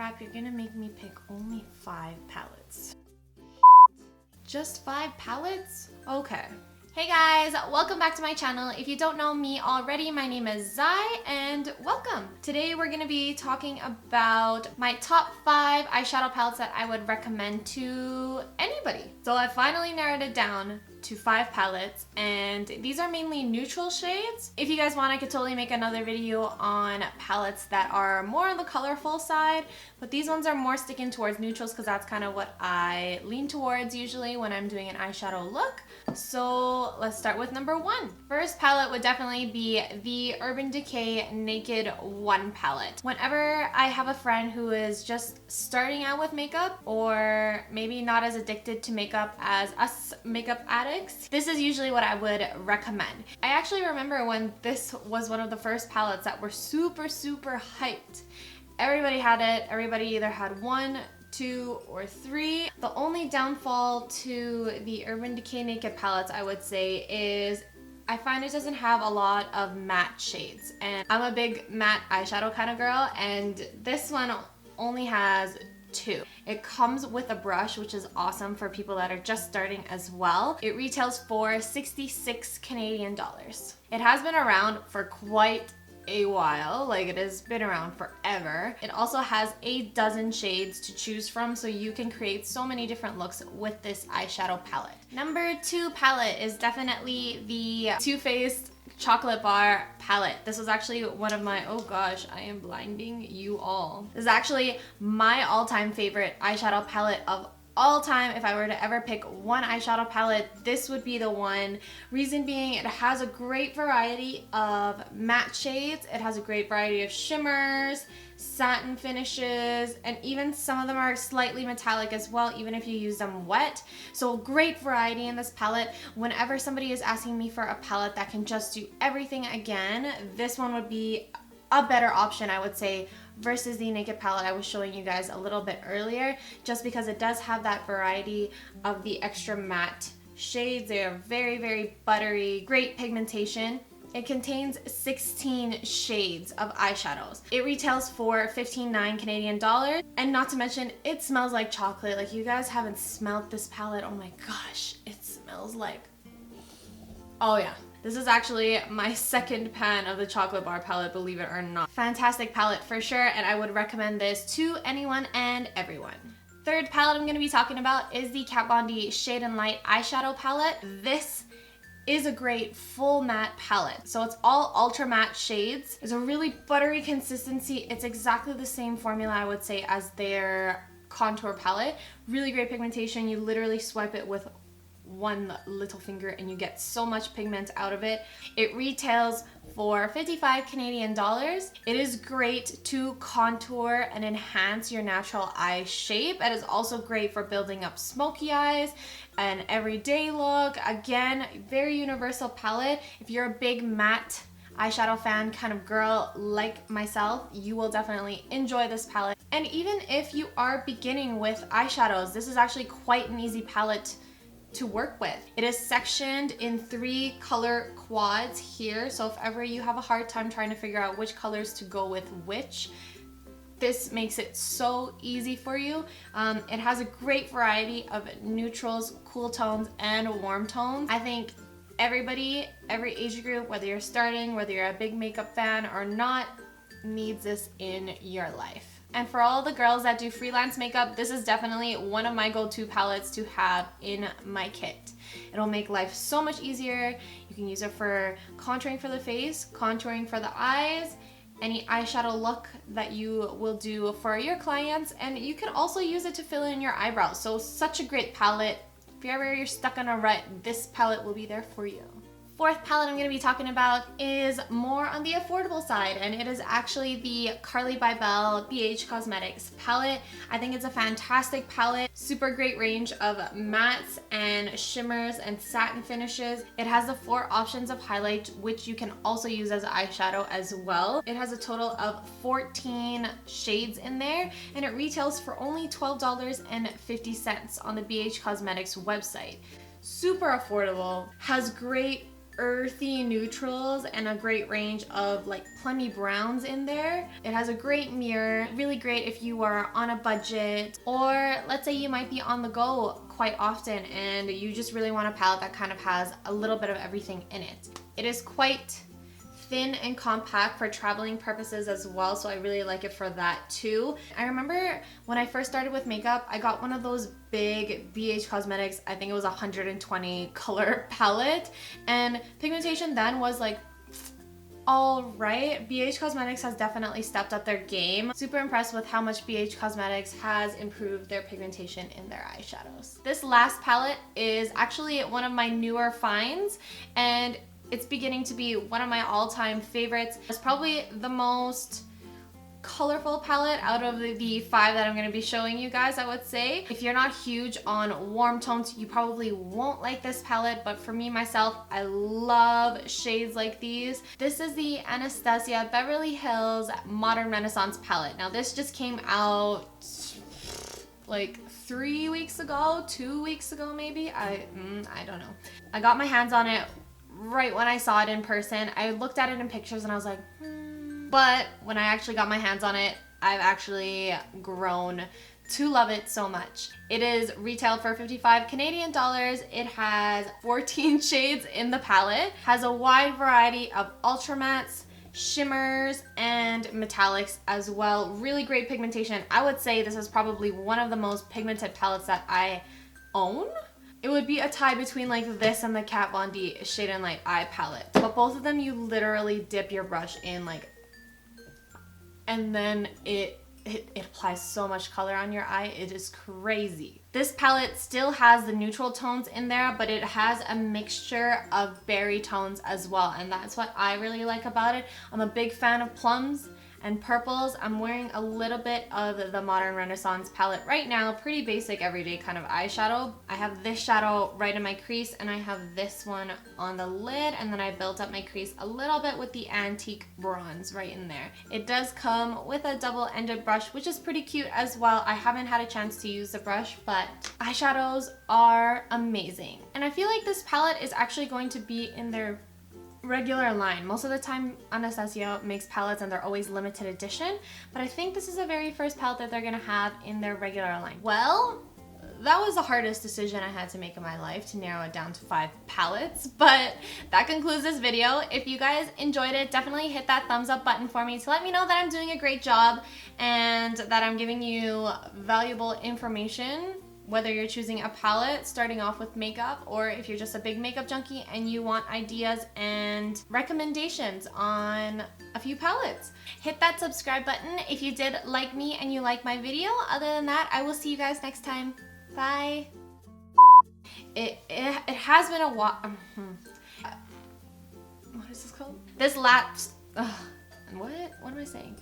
crap, you're gonna make me pick only 5 palettes. Just 5 palettes? Okay. Hey guys, welcome back to my channel. If you don't know me already, my name is Zai and welcome. Today we're gonna be talking about my top 5 eyeshadow palettes that I would recommend to anybody. So I finally narrowed it down to 5 palettes, and these are mainly neutral shades. If you guys want, I could totally make another video on palettes that are more on the colorful side, but these ones are more sticking towards neutrals because that's kind of what I lean towards usually when I'm doing an eyeshadow look. So let's start with number 1. First palette would definitely be the Urban Decay Naked 1 palette. Whenever I have a friend who is just starting out with makeup, or maybe not as addicted to makeup as us makeup addicts, this is usually what I would recommend. I actually remember when this was one of the first palettes that were super hyped. Everybody had it. Everybody either had 1, 2, or 3. The only downfall to the Urban Decay Naked palettes, I would say, is I find it doesn't have a lot of matte shades, and I'm a big matte eyeshadow kind of girl, and this one only has 2. It comes with a brush, which is awesome for people that are just starting as well. It retails for 66 Canadian dollars. It has been around for quite a while, like it has been around forever. It also has a dozen shades to choose from, so you can create so many different looks with this eyeshadow palette. Number 2 palette is definitely the Too Faced Chocolate Bar palette. This was actually one of my, oh gosh, I am blinding you all. This is actually my all-time favorite eyeshadow palette of all time. If I were to ever pick one eyeshadow palette, this would be the one. Reason being, it has a great variety of matte shades. It has a great variety of shimmers, satin finishes, and even some of them are slightly metallic as well, even if you use them wet. So great variety in this palette. Whenever somebody is asking me for a palette that can just do everything again, this one would be a better option, I would say, versus the Naked palette I was showing you guys a little bit earlier, just because it does have that variety of the extra matte shades. They are very buttery, great pigmentation. It contains 16 shades of eyeshadows. It retails for 15.9 Canadian dollars, and not to mention, it smells like chocolate. Like, you guys haven't smelled this palette, oh my gosh, it smells like, oh yeah. This is actually my second pan of the Chocolate Bar palette, believe it or not. Fantastic palette for sure, and I would recommend this to anyone and everyone. Third palette I'm going to be talking about is the Kat Von D Shade and Light eyeshadow palette. This is a great full matte palette. So it's all ultra matte shades. It's a really buttery consistency. It's exactly the same formula, I would say, as their contour palette. Really great pigmentation. You literally swipe it with one little finger and you get so much pigment out of it. It retails for 55 Canadian dollars. It is great to contour and enhance your natural eye shape. It is also great for building up smoky eyes, an everyday look. Again, very universal palette. If you're a big matte eyeshadow fan kind of girl like myself, you will definitely enjoy this palette. And even if you are beginning with eyeshadows, this is actually quite an easy palette to work with. It is sectioned in 3 color quads here, so if ever you have a hard time trying to figure out which colors to go with which, this makes it so easy for you. It has a great variety of neutrals, cool tones, and warm tones. I think everybody, every age group, whether you're starting, whether you're a big makeup fan or not, needs this in your life. And for all the girls that do freelance makeup, this is definitely one of my go-to palettes to have in my kit. It'll make life so much easier. You can use it for contouring for the face, contouring for the eyes, any eyeshadow look that you will do for your clients, and you can also use it to fill in your eyebrows. So such a great palette. If you're stuck on a rut, this palette will be there for you. Fourth palette I'm going to be talking about is more on the affordable side, and it is actually the Carli Bybel BH Cosmetics palette. I think it's a fantastic palette, super great range of mattes and shimmers and satin finishes. It has the 4 options of highlight, which you can also use as eyeshadow as well. It has a total of 14 shades in there, and it retails for only $12.50 on the BH Cosmetics website. Super affordable, has great earthy neutrals and a great range of like plummy browns in there. It has a great mirror, really great if you are on a budget, or let's say you might be on the go quite often and you just really want a palette that kind of has a little bit of everything in it. It is quite thin and compact for traveling purposes as well, so I really like it for that too. I remember when I first started with makeup, I got one of those big BH Cosmetics, I think it was 120 color palette, and pigmentation then was like all right. BH Cosmetics has definitely stepped up their game. Super impressed with how much BH Cosmetics has improved their pigmentation in their eyeshadows. This last palette is actually one of my newer finds, and it's beginning to be one of my all-time favorites. It's probably the most colorful palette out of the 5 that I'm going to be showing you guys, I would say. If you're not huge on warm tones, you probably won't like this palette, but for me, myself, I love shades like these. This is the Anastasia Beverly Hills Modern Renaissance palette. Now, this just came out like 3 weeks ago, 2 weeks ago maybe. I don't know. I got my hands on it right when I saw it in person. I looked at it in pictures and I was like, But when I actually got my hands on it, I've actually grown to love it so much. It is retailed for 55 Canadian dollars. It has 14 shades in the palette, has a wide variety of ultra mattes, shimmers, and metallics as well. Really great pigmentation. I would say this is probably one of the most pigmented palettes that I own. It would be a tie between like this and the Kat Von D Shade and Light Eye palette. But both of them, you literally dip your brush in like, and then it applies so much color on your eye. It is crazy. This palette still has the neutral tones in there, but it has a mixture of berry tones as well. And that's what I really like about it. I'm a big fan of plums and purples. I'm wearing a little bit of the Modern Renaissance palette right now. Pretty basic everyday kind of eyeshadow. I have this shadow right in my crease, and I have this one on the lid, and then I built up my crease a little bit with the antique bronze right in there. It does come with a double-ended brush, which is pretty cute as well. I haven't had a chance to use the brush, but eyeshadows are amazing. And I feel like this palette is actually going to be in their regular line. Most of the time Anastasia makes palettes and they're always limited edition, but I think this is the very first palette that they're gonna have in their regular line. Well, that was the hardest decision I had to make in my life, to narrow it down to 5 palettes, but that concludes this video. If you guys enjoyed it, definitely hit that thumbs up button for me to let me know that I'm doing a great job and that I'm giving you valuable information, whether you're choosing a palette starting off with makeup, or if you're just a big makeup junkie and you want ideas and recommendations on a few palettes. Hit that subscribe button if you did like me and you like my video. Other than that, I will see you guys next time. Bye. It has been a while. What is this called? This lapse. What am I saying?